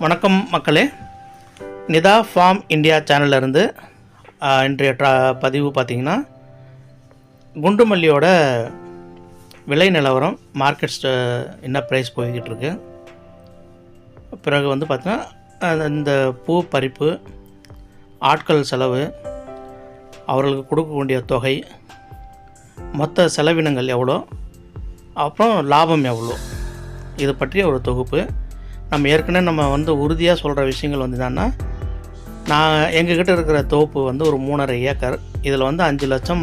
வணக்கம் மக்களே. Nita form India சேனல்லேருந்து இன்றைய பதிவு பார்த்திங்கன்னா குண்டு மல்லியோட விலை நிலவரம், மார்க்கெட் என்ன ப்ரைஸ் போய்கிட்டு இருக்கு. பிறகு வந்து பார்த்திங்கன்னா இந்த பூ பறிப்பு, ஆட்கள் செலவு, அவர்களுக்கு கொடுக்க வேண்டிய தொகை, மொத்த செலவினங்கள் எவ்வளோ, அப்புறம் லாபம் எவ்வளோ, இது பற்றிய ஒரு தொகுப்பு. நம்ம ஏற்கனவே உறுதியாக சொல்கிற விஷயங்கள் என்னன்னா, நான் எங்ககிட்ட இருக்கிற தோப்பு ஒரு 3.5 ஏக்கர். இதில் 5 லட்சம்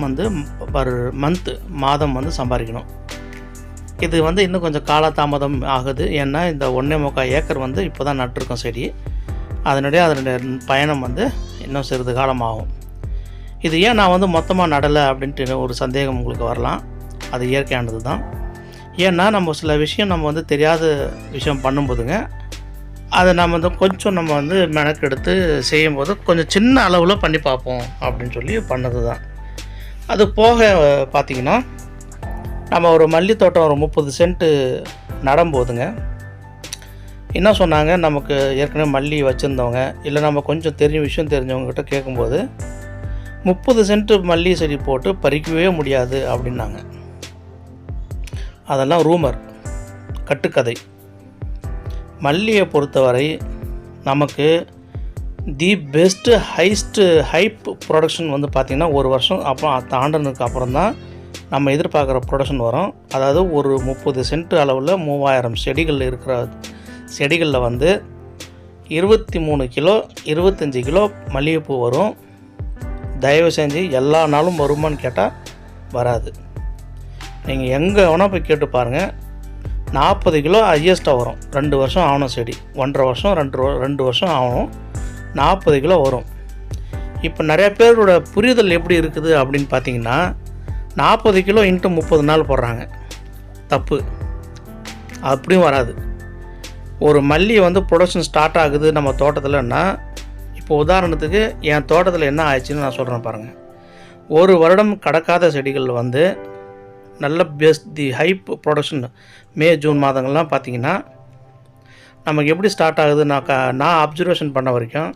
பர் மாதம் சம்பாதிக்கணும். இது இன்னும் கொஞ்சம் காலதாமதம் ஆகுது. ஏன்னா இந்த 1.25 ஏக்கர் இப்போ தான் நட்டுருக்கோம் செடி. அதனுடைய பயணம் இன்னும் சிறிது காலம் ஆகும். இது ஏன் நான் மொத்தமாக நடலை அப்படின்ட்டு ஒரு சந்தேகம் உங்களுக்கு வரலாம். அது இயற்கையானது தான். ஏன்னா நம்ம சில விஷயம் நம்ம தெரியாத விஷயம் பண்ணும்போதுங்க, அதை நம்ம கொஞ்சம் நம்ம மெனக்கெடுத்து செய்யும்போது கொஞ்சம் சின்ன அளவில் பண்ணி பார்ப்போம் அப்படின்னு சொல்லி பண்ணது தான். அது போக பார்த்திங்கன்னா, நம்ம ஒரு மல்லி தோட்டம் ஒரு 30 சென்ட்டு நடும்போதுங்க, என்ன சொன்னாங்க, நமக்கு ஏற்கனவே மல்லி வச்சுருந்தவங்க இல்லை நம்ம கொஞ்சம் விஷயம் தெரிஞ்சவங்ககிட்ட கேட்கும்போது 30 சென்ட்டு மல்லி செடி போட்டு பறிக்கவே முடியாது அப்படின்னாங்க. அதெல்லாம் ரூமர், கட்டுக்கதை. மல்லியை பொறுத்தவரை நமக்கு தி பெஸ்ட்டு ஹைப் ப்ரொடக்ஷன் பார்த்திங்கன்னா ஒரு வருஷம் அப்புறம் தாண்டினதுக்கு அப்புறம் தான் நம்ம எதிர்பார்க்குற ப்ரொடக்ஷன் வரும். அதாவது ஒரு 30 சென்ட் அளவில் 3000 செடிகள் இருக்கிற செடிகளில் 23 கிலோ 25 கிலோ மல்லிகைப்பூ வரும். தயவு செஞ்சு எல்லா நாளும் வருமானு கேட்டால் வராது. நீங்கள் எங்கே வேணால் போய் கேட்டு பாருங்கள், 40 கிலோ ஹையஸ்ட்டாக வரும். 2 வருஷம் ஆகணும் செடி, 1.5 வருஷம் 2 வருஷம் ஆகணும், 40 கிலோ வரும். இப்போ நிறையா பேரோட புரிதல் எப்படி இருக்குது அப்படின்னு பார்த்தீங்கன்னா, 40 கிலோ இன்ட்டு 30 நாள் போடுறாங்க. தப்பு, அப்படியும் வராது. ஒரு மல்லி ப்ரொடக்ஷன் ஸ்டார்ட் ஆகுது நம்ம தோட்டத்தில்னா, இப்போ உதாரணத்துக்கு என் தோட்டத்தில் என்ன ஆயிடுச்சுன்னு நான் சொல்கிறேன் பாருங்கள். ஒரு வருடம் கடக்காத செடிகள் நல்ல தி ஹைப் ப்ரொடக்ஷன் மே ஜூன் மாதங்கள்லாம் பார்த்திங்கன்னா, நமக்கு எப்படி ஸ்டார்ட் ஆகுது, நான் அப்சர்வேஷன் பண்ண வரைக்கும்,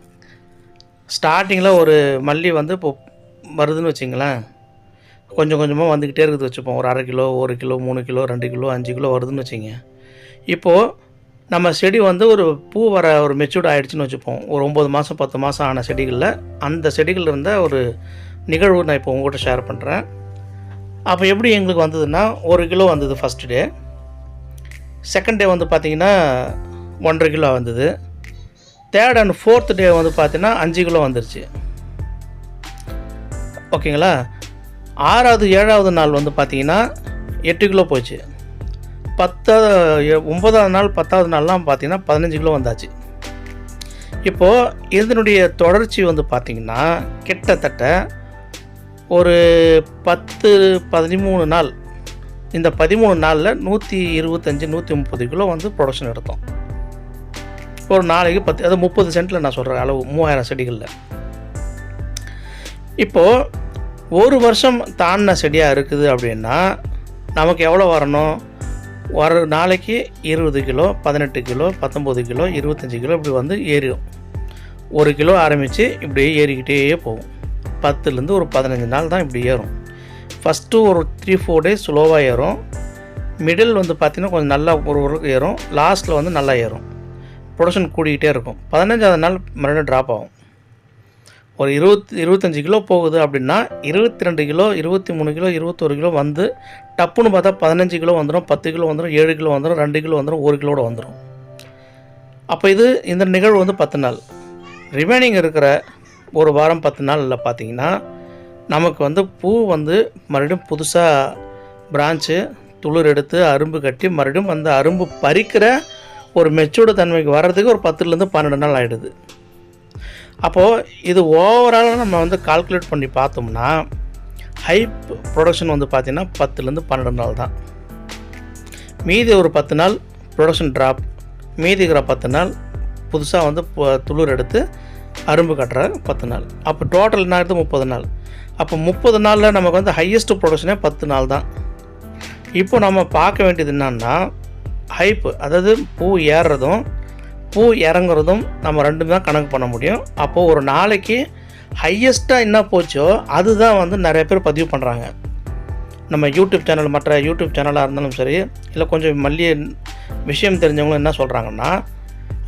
ஸ்டார்டிங்கில் ஒரு மல்லி இப்போ வருதுன்னு வச்சிங்களேன், கொஞ்சம் கொஞ்சமாக வந்துக்கிட்டே இருக்குது வச்சுப்போம். ஒரு 1/2 kilo 1 kilo 3 kilo 2 kilo 5 kilo வருதுன்னு வச்சிங்க. இப்போது நம்ம செடி ஒரு பூ வர ஒரு மெச்சூர்ட் ஆகிடுச்சின்னு வச்சுப்போம். ஒரு 9 மாதம் 10 மாதம் ஆன செடிகளில், அந்த செடிகளில் இருந்த ஒரு நிகழ்வு நான் இப்போ உங்கள்கிட்ட ஷேர் பண்ணுறேன். அப்போ எப்படி எங்களுக்கு வந்ததுன்னா, 1 கிலோ வந்தது ஃபஸ்ட்டு டே. செகண்ட் டே பார்த்திங்கன்னா 1.5 கிலோ வந்தது. தேர்ட் அண்ட் ஃபோர்த் டே பார்த்திங்கன்னா 5 கிலோ வந்துருச்சு. ஓகேங்களா. 6வது 7வது நாள் பார்த்திங்கன்னா 8 கிலோ போச்சு. 9வது நாள் 10வது நாள்லாம் பார்த்திங்கன்னா 15 கிலோ வந்தாச்சு. இப்போது இதனுடைய தொடர்ச்சி பார்த்திங்கன்னா கிட்டத்தட்ட ஒரு 10-13 நாள். இந்த 13 நாளில் 125-130 கிலோ ப்ரொடக்ஷன் எடுத்தோம். ஒரு நாளைக்கு 10, அது 30 சென்ட்டில் நான் சொல்கிறேன் அளவு, 3000 செடிகளில். இப்போது ஒரு வருஷம் தாண்டின செடியாக இருக்குது அப்படின்னா நமக்கு எவ்வளோ வரணும்? ஒரு நாளைக்கு 20 கிலோ 18 கிலோ 19 கிலோ 25 கிலோ இப்படி ஏறிடும். 1 கிலோ ஆரம்பித்து இப்படியே ஏறிக்கிட்டே போகும். 10லேருந்து ஒரு 15 நாள் தான் இப்படி ஏறும். ஃபஸ்ட்டு ஒரு 3-4 டேஸ் ஸ்லோவாக ஏறும். மிடில் பார்த்திங்கன்னா கொஞ்சம் நல்லா ஒரு ஏறும். லாஸ்ட்டில் நல்லா ஏறும். ப்ரொடக்ஷன் கூடிக்கிட்டே இருக்கும். 15வது நாள் மறுபடியும் ட்ராப் ஆகும். ஒரு 25 கிலோ போகுது அப்படின்னா 22 கிலோ 23 கிலோ 21 கிலோ டப்புன்னு பார்த்தா 15 கிலோ வந்துடும், 10 கிலோ வந்துடும், 7 கிலோ வந்துடும், 2 கிலோ வந்துடும், 1 கிலோட வந்துடும். அப்போ இந்த நிகழ்வு 10 நாள். ரிமைனிங் இருக்கிற ஒரு வாரம் 10 நாளில் பார்த்திங்கன்னா நமக்கு பூ மறுபடியும் புதுசாக பிரான்ச்சு துளிர் எடுத்து அரும்பு கட்டி மறுபடியும் அரும்பு பறிக்கிற ஒரு மெச்சூர்டு தன்மைக்கு வர்றதுக்கு ஒரு 10லேருந்து 12 நாள் ஆகிடுது. அப்போது இது ஓவராலாக நம்ம கால்குலேட் பண்ணி பார்த்தோம்னா ஹைப் ப்ரொடக்ஷன் பார்த்திங்கன்னா 10லேருந்து 12 நாள் தான். மீதி ஒரு 10 நாள் ப்ரொடக்ஷன் ட்ராப். மீதி இருக்கிற 10 நாள் புதுசாக துளிர் எடுத்து அரும்பு கட்டுற 10 நாள். அப்போ டோட்டல் என்ன ஆகிடுது? 30 நாள். அப்போ 30 நாளில் நமக்கு ஹையஸ்ட் ப்ரொடக்ஷனே 10 நாள் தான். இப்போ நம்ம பார்க்க வேண்டியது என்னன்னா, ஹைப்பு, அதாவது பூ ஏறுறதும் பூ இறங்குறதும் நம்ம ரெண்டுமே தான் கணக்கு பண்ண முடியும். அப்போது ஒரு நாளைக்கு ஹையஸ்ட்டாக என்ன போச்சோ அதுதான் வந்து நிறைய பேர் பதிவு பண்ணுறாங்க. நம்ம யூடியூப் சேனல், மற்ற யூடியூப் சேனலாக இருந்தாலும் சரி, இல்லை கொஞ்சம் விஷயம் தெரிஞ்சவங்களும் என்ன சொல்கிறாங்கன்னா,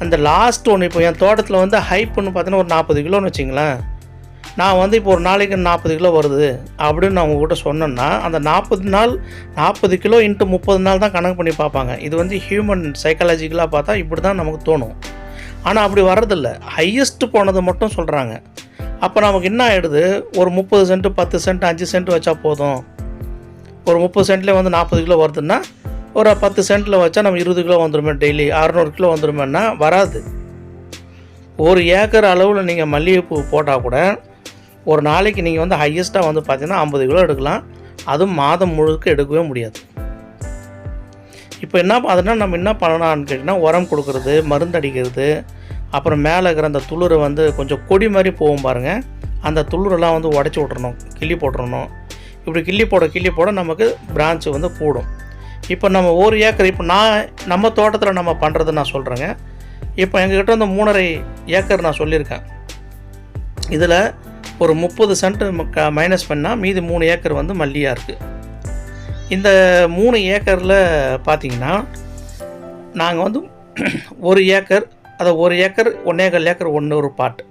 அந்த லாஸ்ட் ஒன்று இப்போ என் தோட்டத்தில் வந்து ஹைப்புன்னு பார்த்தீங்கன்னா ஒரு 40 கிலோன்னு வச்சிங்களேன். நான் வந்து இப்போ ஒரு நாளைக்கு 40 கிலோ வருது அப்படின்னு நான் உங்கள்கிட்ட சொன்னேன்னா, அந்த 40 நாள் 40 கிலோ இன்ட்டு 30 நாள் தான் கணக்கு பண்ணி பார்ப்பாங்க. இது வந்து ஹியூமன் சைக்காலஜிக்கலாக பார்த்தா இப்படி தான் நமக்கு தோணும். ஆனால் அப்படி வர்றதில்ல. ஹையஸ்ட்டு போனது மட்டும் சொல்கிறாங்க. அப்போ நமக்கு என்ன ஆகிடுது, ஒரு 30 சென்ட் 10 சென்ட் 5 சென்ட் வச்சா போதும். ஒரு 30 சென்ட்லேயே வந்து 40 கிலோ வருதுன்னா, ஒரு 10 சென்ட்டில் வச்சா நம்ம 20 கிலோ வந்துடுமே, டெய்லி 600 கிலோ வந்துடுமேன்னா வராது. ஒரு ஏக்கர் அளவில் நீங்கள் மல்லிகைப்பூ போட்டால் கூட ஒரு நாளைக்கு நீங்கள் வந்து ஹையஸ்ட்டாக வந்து பார்த்தீங்கன்னா 50 கிலோ எடுக்கலாம். அதுவும் மாதம் முழுக்க எடுக்கவே முடியாது. இப்போ அதனால் நம்ம என்ன பண்ணலாம்னு கேட்டிங்கன்னா, உரம் கொடுக்குறது, மருந்து அடிக்கிறது, அப்புறம் மேலே இருக்கிற அந்த துளிரை வந்து கொஞ்சம் கொடி மாதிரி போகும் பாருங்கள், அந்த துளிரெல்லாம் வந்து உடச்சி விட்றணும், கிள்ளி போட்டுறணும். இப்படி கிள்ளி போட நமக்கு பிரான்ச்சு வந்து கூடும். இப்போ நம்ம ஒரு ஏக்கர், இப்போ நம்ம தோட்டத்தில் நம்ம பண்ணுறது நான் சொல்கிறேங்க. இப்போ எங்ககிட்ட வந்து 3.5 ஏக்கர் நான் சொல்லியிருக்கேன். இதில் ஒரு 30 சென்ட் மைனஸ் பண்ணால் மீதி 3 ஏக்கர் வந்து மல்லியாக இருக்குது. இந்த 3 ஏக்கரில் பார்த்திங்கன்னா நாங்கள் வந்து 1 ஏக்கர், அதை 1 ஏக்கர் 1.25 ஏக்கர் ஒரு பாட்டு,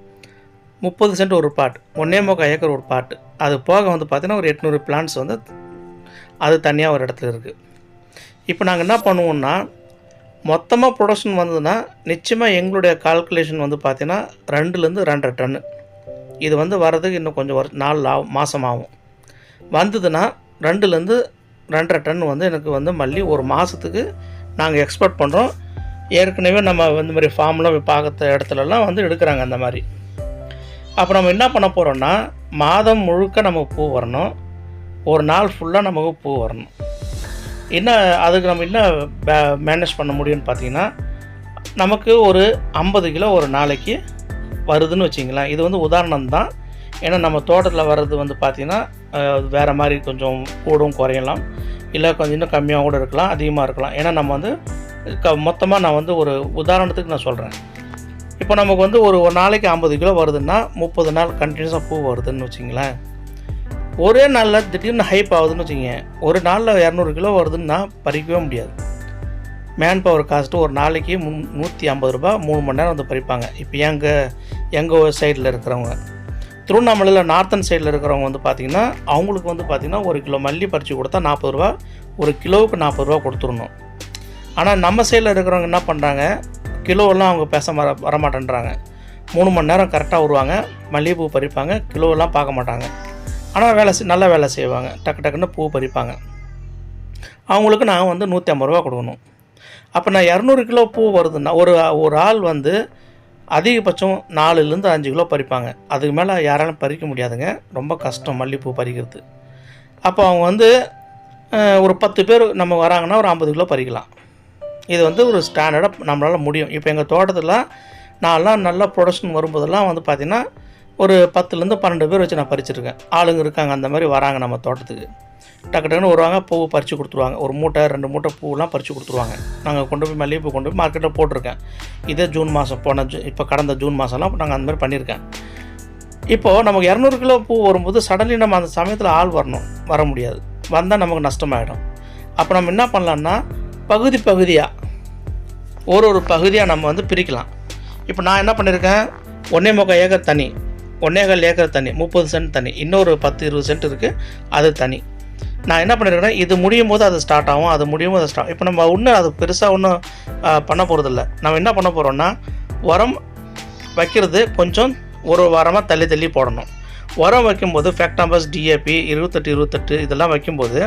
30 சென்ட் ஒரு பாட்டு, 1.25 ஏக்கர் ஒரு பாட்டு, அது போக வந்து பார்த்திங்கன்னா ஒரு 800 பிளான்ட்ஸ் வந்து அது தனியாக ஒரு இடத்துல இருக்குது. இப்போ நாங்கள் என்ன பண்ணுவோம்னா, மொத்தமாக ப்ரொடக்ஷன் வந்ததுன்னா நிச்சயமாக எங்களுடைய கால்குலேஷன் வந்து பார்த்திங்கன்னா 2லேருந்து 2.5 டன்னு. இது வந்து வர்றதுக்கு இன்னும் கொஞ்சம் மாதம் ஆகும். வந்ததுன்னா 2லேருந்து 2.5 டன் வந்து எனக்கு வந்து மல்லி ஒரு மாதத்துக்கு நாங்கள் எக்ஸ்போர்ட் பண்ணுறோம். ஏற்கனவே நம்ம வந்து மாதிரி ஃபார்ம்லாம் பார்க்குற இடத்துலலாம் வந்து எடுக்கிறாங்க அந்த மாதிரி. அப்போ நம்ம என்ன பண்ண போகிறோன்னா, மாதம் முழுக்க நமக்கு பூ வரணும், ஒரு நாள் ஃபுல்லாக நமக்கு பூ வரணும். அதுக்கு நம்ம என்ன மேனேஜ் பண்ண முடியும்னு பார்த்திங்கன்னா, நமக்கு ஒரு 50 கிலோ ஒரு நாளைக்கு வருதுன்னு வச்சிங்களேன். இது வந்து உதாரணம் தான். ஏன்னா நம்ம தோட்டத்தில் வர்றது வந்து பார்த்திங்கன்னா வேறு மாதிரி கொஞ்சம் கூடும் குறையலாம், இல்லை கொஞ்சம் இன்னும் கம்மியாக கூட இருக்கலாம், அதிகமாக இருக்கலாம். ஏன்னா நம்ம வந்து மொத்தமாக நான் வந்து ஒரு உதாரணத்துக்கு நான் சொல்கிறேன். இப்போ நமக்கு வந்து ஒரு நாளைக்கு 50 கிலோ வருதுன்னா 30 நாள் கண்டினியூஸாக பூ வருதுன்னு வச்சிங்களேன். ஒரே நாளில் திடீர்னு ஹைப் ஆகுதுன்னு வச்சிங்க, ஒரு நாளில் 200 கிலோ வருதுன்னா பறிக்கவே முடியாது. மேன் பவர் காஸ்ட்டு ஒரு நாளைக்கு 150 ரூபா 3 மணி நேரம் வந்து பறிப்பாங்க. இப்போ எங்கள் சைடில் இருக்கிறவங்க, திருவண்ணாமலையில் நார்த்தன் சைடில் இருக்கிறவங்க வந்து பார்த்திங்கன்னா, அவங்களுக்கு வந்து பார்த்திங்கன்னா 1 கிலோ மல்லி பறித்து கொடுத்தா 40 ரூபா, ஒரு கிலோவுக்கு 40 ரூபா கொடுத்துடணும். ஆனால் நம்ம சைடில் இருக்கிறவங்க என்ன பண்ணுறாங்க, கிலோவெல்லாம் அவங்க வரமாட்டேன்றாங்க. 3 மணி நேரம் கரெக்டாக வருவாங்க, மல்லிகைப்பூ பறிப்பாங்க, கிலோவெல்லாம் பார்க்க மாட்டாங்க. ஆனால் நல்ல வேலை செய்வாங்க, டக்குன்னு பூ பறிப்பாங்க. அவங்களுக்கு நான் வந்து 150 ரூபா கொடுக்கணும். அப்போ நான் 200 கிலோ பூ வருதுன்னா ஒரு ஆள் வந்து அதிகபட்சம் 4லேருந்து 5 கிலோ பறிப்பாங்க. அதுக்கு மேலே யாராலும் பறிக்க முடியாதுங்க, ரொம்ப கஷ்டம் மல்லிகைப்பூ பறிக்கிறது. அப்போ அவங்க வந்து ஒரு 10 பேர் நம்ம வராங்கன்னா ஒரு 50 கிலோ பறிக்கலாம். இது வந்து ஒரு ஸ்டாண்டர்டாக நம்மளால் முடியும். இப்போ எங்கள் தோட்டத்தில் நான்லாம் நல்லா ப்ரொடக்ஷன் வரும்போதெல்லாம் வந்து பார்த்திங்கன்னா ஒரு 10லேருந்து 12 பேர் வச்சு நான் பறிச்சிருக்கேன். ஆளுங்க இருக்காங்க, அந்த மாதிரி வராங்க நம்ம தோட்டத்துக்கு. டக்குன்னு வருவாங்க, பூ பறித்து கொடுத்துருவாங்க. ஒரு மூட்டை 2 மூட்டை பூவெலாம் பறித்து கொடுத்துருவாங்க. நாங்கள் கொண்டு போய் மல்லிகைப்பூ கொண்டு போய் மார்க்கெட்டில் போட்டிருக்கேன். இதே ஜூன் மாதம் இப்போ கடந்த ஜூன் மாதம்லாம் நாங்கள் அந்த மாதிரி பண்ணியிருக்கேன். இப்போது நமக்கு 200 கிலோ பூ வரும்போது சடன்லி நம்ம அந்த சமயத்தில் ஆள் வர முடியாது. வந்தால் நமக்கு நஷ்டமாயிடும். அப்போ நம்ம என்ன பண்ணலான்னா, பகுதியாக ஒரு பகுதியாக நம்ம வந்து பிரிக்கலாம். இப்போ நான் என்ன பண்ணியிருக்கேன், 1.25 ஏக்கர் தனி, 1.25 ஏக்கர் தனி, 30 சென்ட் தனி, இன்னொரு 10-20 சென்ட் இருக்குது, அது தனி. நான் என்ன பண்ணியிருக்கேன்னா, இது முடியும் போது அது ஸ்டார்ட் ஆகும், அது முடியும் போது ஸ்டார்ட். இப்போ நம்ம ஒன்றும் அது பெருசாக ஒன்றும் பண்ண போகிறதில்ல. நம்ம என்ன பண்ண போகிறோன்னா, உரம் வைக்கிறது கொஞ்சம் ஒரு வாரமாக தள்ளி போடணும். உரம் வைக்கும்போது ஃபேக்டாம்பஸ், டிஏபி 28 இதெல்லாம் வைக்கும்போது,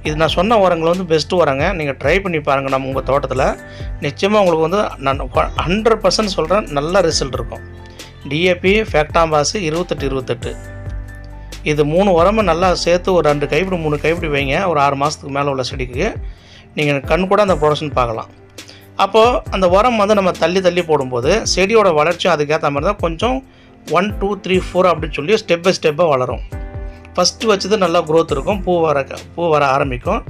இது நான் சொன்ன உரங்கள் வந்து பெஸ்ட்டு உரங்க. நீங்கள் ட்ரை பண்ணி பாருங்கள். நம்ம உங்கள் தோட்டத்தில் நிச்சயமாக உங்களுக்கு வந்து நான் 100% சொல்கிறேன், நல்ல ரிசல்ட் இருக்கும். டிஏபி, ஃபேக்டாம்பாஸ் 28 இது 3 உரமும் நல்லா சேர்த்து ஒரு 2 கைப்பிடி 3 கைப்பிடி வைங்க. ஒரு 6 மாதத்துக்கு மேலே உள்ள செடிக்கு நீங்கள் கண் கூட அந்த ப்ரொடக்ஷன் பார்க்கலாம். அப்போது அந்த உரம் வந்து நம்ம தள்ளி போடும்போது செடியோட வளர்ச்சியும் அதுக்கேற்ற மாதிரி தான் கொஞ்சம் 1, 2, 3, 4 அப்படின்னு சொல்லி ஸ்டெப் பை ஸ்டெப்பாக வளரும். ஃபஸ்ட்டு வச்சது நல்லா க்ரோத் இருக்கும், பூ வர ஆரம்பிக்கும்.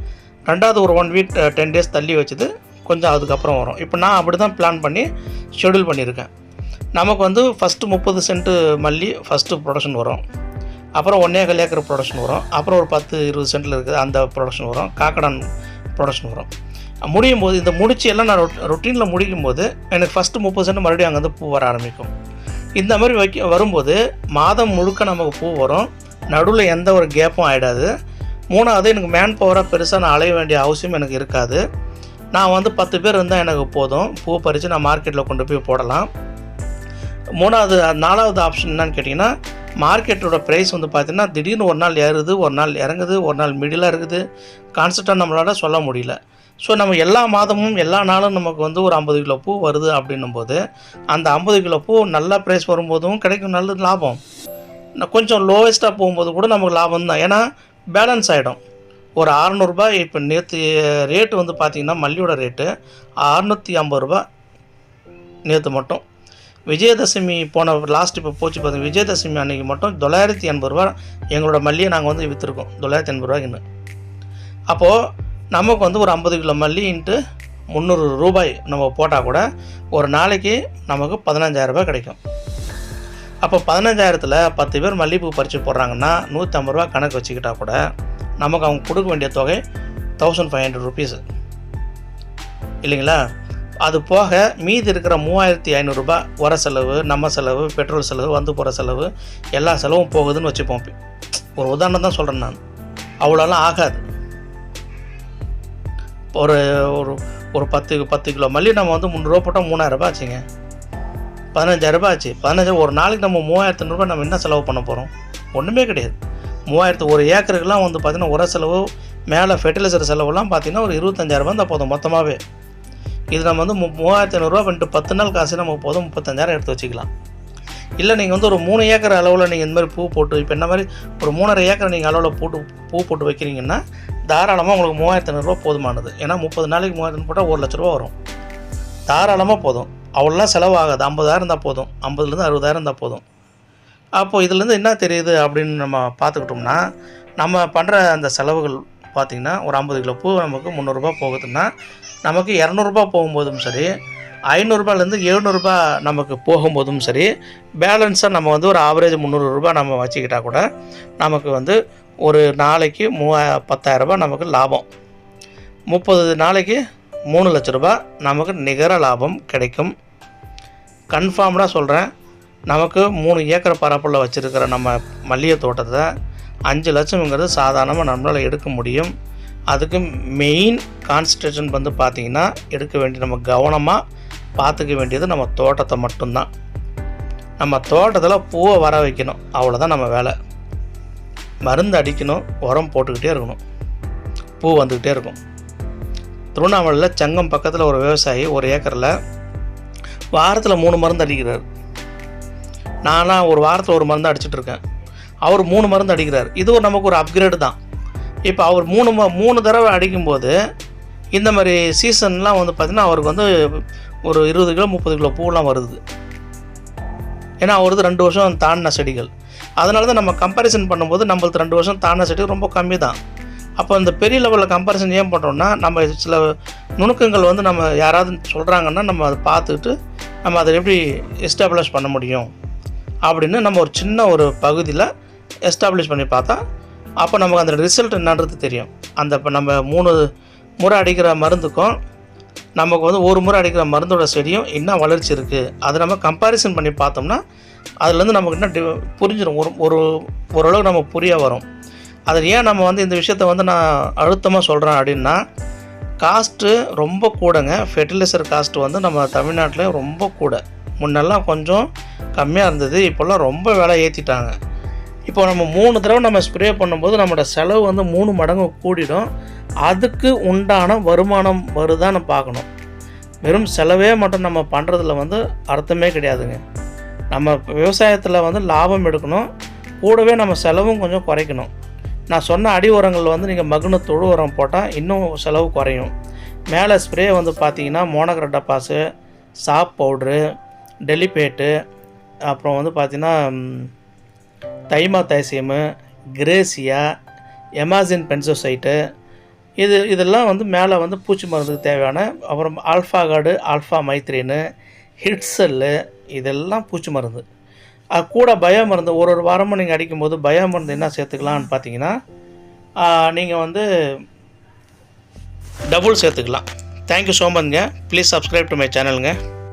ரெண்டாவது ஒரு 1 வீக் 10 டேஸ் தள்ளி வச்சது கொஞ்சம் அதுக்கப்புறம் வரும். இப்போ நான் அப்படி தான் பிளான் பண்ணி ஷெடியூல் பண்ணியிருக்கேன். நமக்கு வந்து ஃபஸ்ட்டு 30 சென்ட்டு மல்லி ஃபஸ்ட்டு ப்ரொடக்ஷன் வரும். அப்புறம் 1.25 ஏக்கர் ப்ரொடக்ஷன் வரும். அப்புறம் ஒரு 10-20 சென்ட்டில் இருக்குது அந்த ப்ரொடக்ஷன் வரும். காக்கடான் ப்ரொடக்ஷன் வரும். முடியும் போது இந்த முடிச்சு எல்லாம் நான் ரொட்டீனில் முடிக்கும் போது எனக்கு ஃபஸ்ட்டு 30 சென்ட் மறுபடியும் அங்கேருந்து பூ வர ஆரம்பிக்கும். இந்த மாதிரி வரும்போது மாதம் முழுக்க நமக்கு பூ வரும். நடுவில் எந்த ஒரு கேப்பும் ஆகிடாது. 3வது எனக்கு மேன் பவராக பெருசாக நான் அலைய வேண்டிய அவசியம் எனக்கு இருக்காது. நான் வந்து 10 பேர் இருந்தால் எனக்கு போதும். பூ பறித்து நான் மார்க்கெட்டில் கொண்டு போய் போடலாம். 4வது ஆப்ஷன் என்னன்னு கேட்டிங்கன்னா, மார்க்கெட்டோட ப்ரைஸ் வந்து பார்த்திங்கன்னா திடீர்னு ஒரு நாள் ஏறுது, ஒரு நாள் இறங்குது, ஒரு நாள் மிடிலாக இருக்குது. கான்ஸ்டண்ட்டாக நம்மளால் சொல்ல முடியல. ஸோ நம்ம எல்லா மாதமும் எல்லா நாளும் நமக்கு வந்து ஒரு 50 கிலோ பூ வருது அப்படின்னும்போது அந்த 50 கிலோ பூ நல்ல ப்ரைஸ் வரும்போதும் கிடைக்கும் நல்ல லாபம். கொஞ்சம் லோவஸ்ட்டாக போகும்போது கூட நமக்கு லாபம் தான். ஏன்னா பேலன்ஸ் ஆகிடும். ஒரு 600 ரூபாய் இப்போ நேற்று ரேட்டு வந்து பார்த்திங்கன்னா மல்லியோட ரேட்டு 650 ரூபா நேற்று மட்டும். விஜயதசமி போன லாஸ்ட் இப்போ போச்சு பார்த்தீங்க. விஜயதசமி அன்றைக்கி மட்டும் 980 ரூபா எங்களோட மல்லியை நாங்கள் வந்து விற்றுருக்கோம். 980 ரூபாய்க்குன்னு. அப்போது நமக்கு வந்து ஒரு 50 கிலோ மல்லி இன்ட்டு 300 ரூபாய் நம்ம போட்டால் கூட ஒரு நாளைக்கு நமக்கு 15,000 ரூபாய் கிடைக்கும். அப்போ 15,000த்தில் 10 பேர் மல்லிகைப்பூ பறித்து போடுறாங்கன்னா 150 ரூபா கணக்கு வச்சுக்கிட்டால் கூட நமக்கு அவங்க கொடுக்க வேண்டிய தொகை 1500 ருபீஸு இல்லைங்களா? அது போக மீதி இருக்கிற 3500 ரூபா உர செலவு, நம்ம செலவு, பெட்ரோல் செலவு, வந்து போகிற செலவு எல்லா செலவும் போகுதுன்னு வச்சுப்போம். ஒரு உதாரணம் தான் சொல்கிறேன் நான். அவ்வளோலாம் ஆகாது. ஒரு ஒரு ஒரு 10 கிலோ மல்லி நம்ம வந்து 300 ரூபா போட்டால் 3000 ரூபா ஆச்சுங்க. 15,000 ரூபா ஆச்சு. 15,000 ஒரு நாளைக்கு நம்ம 3500 ரூபா நம்ம என்ன செலவு பண்ண போகிறோம்? ஒன்றுமே கிடையாது. 3000 ஒரு ஏக்கருக்குலாம் வந்து பார்த்திங்கன்னா உர செலவு மேலே ஃபெர்டிலைசர் செலவுலாம் பார்த்திங்கன்னா ஒரு 25,000 ரூபா தான் போதும் மொத்தமாகவே. இது நம்ம வந்து 3500 ரூபா பண்ணிட்டு 10 நாள் காசு நமக்கு போதும் 35,000 எடுத்து வச்சுக்கலாம். இல்லை நீங்கள் வந்து ஒரு 3 ஏக்கர் அளவில் நீங்கள் இந்த மாதிரி பூ போட்டு இப்போ என்ன மாதிரி ஒரு 3.5 ஏக்கர் நீங்கள் அளவில் பூ போட்டு வைக்கிறீங்கன்னா தாராளமாக உங்களுக்கு 3500 ரூபா போதுமானது. ஏன்னா 30 நாளைக்கு 3000 போட்டால் 1 லட்ச ரூபா வரும். தாராளமாக போதும். அவ்வளோலாம் செலவாகாது. 50,000 இருந்தால் போதும். 50,000 60,000 இருந்தால் போதும். அப்போது இதுலேருந்து என்ன தெரியுது அப்படின்னு நம்ம பார்த்துக்கிட்டோம்னா, நம்ம பண்ணுற அந்த செலவுகள் பார்த்திங்கன்னா ஒரு 50 கிலோ பூ நமக்கு 300 ரூபா போகுதுன்னா நமக்கு 200 ரூபா போகும்போதும் சரி, 500 ரூபாயிலேருந்து 700 ரூபா நமக்கு போகும்போதும் சரி, பேலன்ஸாக நம்ம வந்து ஒரு ஆவரேஜ் 300 ரூபா நம்ம வச்சுக்கிட்டால் கூட நமக்கு வந்து ஒரு நாளைக்கு 10,000 ரூபா நமக்கு லாபம். 30 நாளைக்கு 3 லட்ச ரூபா நமக்கு நிகர லாபம் கிடைக்கும். கன்ஃபார்ம்டாக சொல்கிறேன். நமக்கு 3 ஏக்கர் பரப்பில் வச்சுருக்கிற நம்ம மல்லிகை தோட்டத்தை 5 லட்சம்ங்கிறது சாதாரணமாக நம்மளால் எடுக்க முடியும். அதுக்கு மெயின் கான்சன்ட்ரேஷன் வந்து பார்த்திங்கன்னா எடுக்க வேண்டிய நம்ம கவனமாக பார்த்துக்க வேண்டியது நம்ம தோட்டத்தை மட்டும்தான். நம்ம தோட்டத்தில் பூவை வர வைக்கணும், அவ்வளோதான் நம்ம வேலை. மருந்து அடிக்கணும், உரம் போட்டுக்கிட்டே இருக்கணும், பூ வந்துக்கிட்டே இருக்கும். திருவண்ணாமலையில் சங்கம் பக்கத்தில் ஒரு விவசாயி ஒரு ஏக்கரில் வாரத்தில் 3 மருந்து அடிக்கிறார். நான்லாம் ஒரு வாரத்தில் 1 மருந்து அடிச்சிட்ருக்கேன். அவர் 3 மருந்து அடிக்கிறார். இது நமக்கு ஒரு அப்கிரேடு தான். இப்போ அவர் 3 தடவை அடிக்கும்போது இந்த மாதிரி சீசன்லாம் வந்து பார்த்திங்கன்னா அவருக்கு வந்து ஒரு 20 கிலோ 30 கிலோ பூலாம் வருது. ஏன்னா அவரது 2 வருஷம் தாண்டின செடிகள். அதனால தான் நம்ம கம்பேரிசன் பண்ணும்போது நம்மளுக்கு 2 வருஷம் தாண்டின செடிகள் ரொம்ப கம்மி தான். அப்போ இந்த பெரிய லெவலில் கம்பேரிசன் ஏன் பண்ணுறோன்னா, நம்ம சில நுணுக்கங்கள் வந்து நம்ம யாராவது சொல்கிறாங்கன்னா நம்ம அதை பார்த்துக்கிட்டு நம்ம அதை எப்படி எஸ்டாப்ளிஷ் பண்ண முடியும் அப்படின்னு நம்ம ஒரு சின்ன ஒரு பகுதியில் எஸ்டாப்ளிஷ் பண்ணி பார்த்தா அப்போ நமக்கு அந்த ரிசல்ட் என்னன்றது தெரியும். அந்த இப்போ நம்ம 3 முறை அடிக்கிற மருந்துக்கும் நமக்கு வந்து 1 முறை அடிக்கிற மருந்தோட செடியும் என்ன வளர்ச்சி இருக்குது அதை நம்ம கம்பேரிசன் பண்ணி பார்த்தோம்னா அதுலேருந்து நமக்கு என்ன புரிஞ்சிடும். ஓரளவுக்கு நம்ம புரிய வரும். அது ஏன் நம்ம வந்து இந்த விஷயத்த வந்து நான் அழுத்தமாக சொல்கிறேன் அப்படின்னா, காஸ்ட்டு ரொம்ப கூடங்க. ஃபெர்டிலைசர் காஸ்ட்டு வந்து நம்ம தமிழ்நாட்டில் ரொம்ப கூட. முன்னெல்லாம் கொஞ்சம் கம்மியாக இருந்தது, இப்போல்லாம் ரொம்ப விலை ஏற்றிட்டாங்க. இப்போ நம்ம 3 தடவை நம்ம ஸ்ப்ரே பண்ணும்போது நம்மளோட செலவு வந்து 3 மடங்கு கூடிடும். அதுக்கு உண்டான வருமானம் வருதான்னு பார்க்கணும். வெறும் செலவே மட்டும் நம்ம பண்ணுறதுல வந்து அர்த்தமே கிடையாதுங்க. நம்ம விவசாயத்தில் வந்து லாபம் எடுக்கணும், கூடவே நம்ம செலவும் கொஞ்சம் குறைக்கணும். நான் சொன்ன அடி உரங்கள் வந்து நீங்கள் மகுன தொழு உரம் போட்டால் இன்னும் செலவு குறையும். மேலே ஸ்ப்ரே வந்து பார்த்தீங்கன்னா மோனோக்ரோட்டோபாஸு, சாப் பவுட்ரு, டெலிபேட்டு, அப்புறம் வந்து பார்த்திங்கன்னா தைமாதைசியமு, கிரேசியா, எமாசின் பென்சோசைட்டு, இதெல்லாம் வந்து மேலே வந்து பூச்சி மருந்துக்கு தேவையான, அப்புறம் ஆல்ஃபா கார்டு, ஆல்ஃபா மைத்ரீனு, ஹிட்செல்லு, இதெல்லாம் பூச்சி மருந்து. அது கூட பயோ மருந்து ஒரு வாரமும் நீங்கள் அடிக்கும்போது பயோ மருந்து என்ன சேர்த்துக்கலான்னு பார்த்தீங்கன்னா, நீங்கள் வந்து டபுள் சேர்த்துக்கலாம். தேங்க்யூ ஸோ மச்ங்க. Please subscribe to my சேனலுங்க.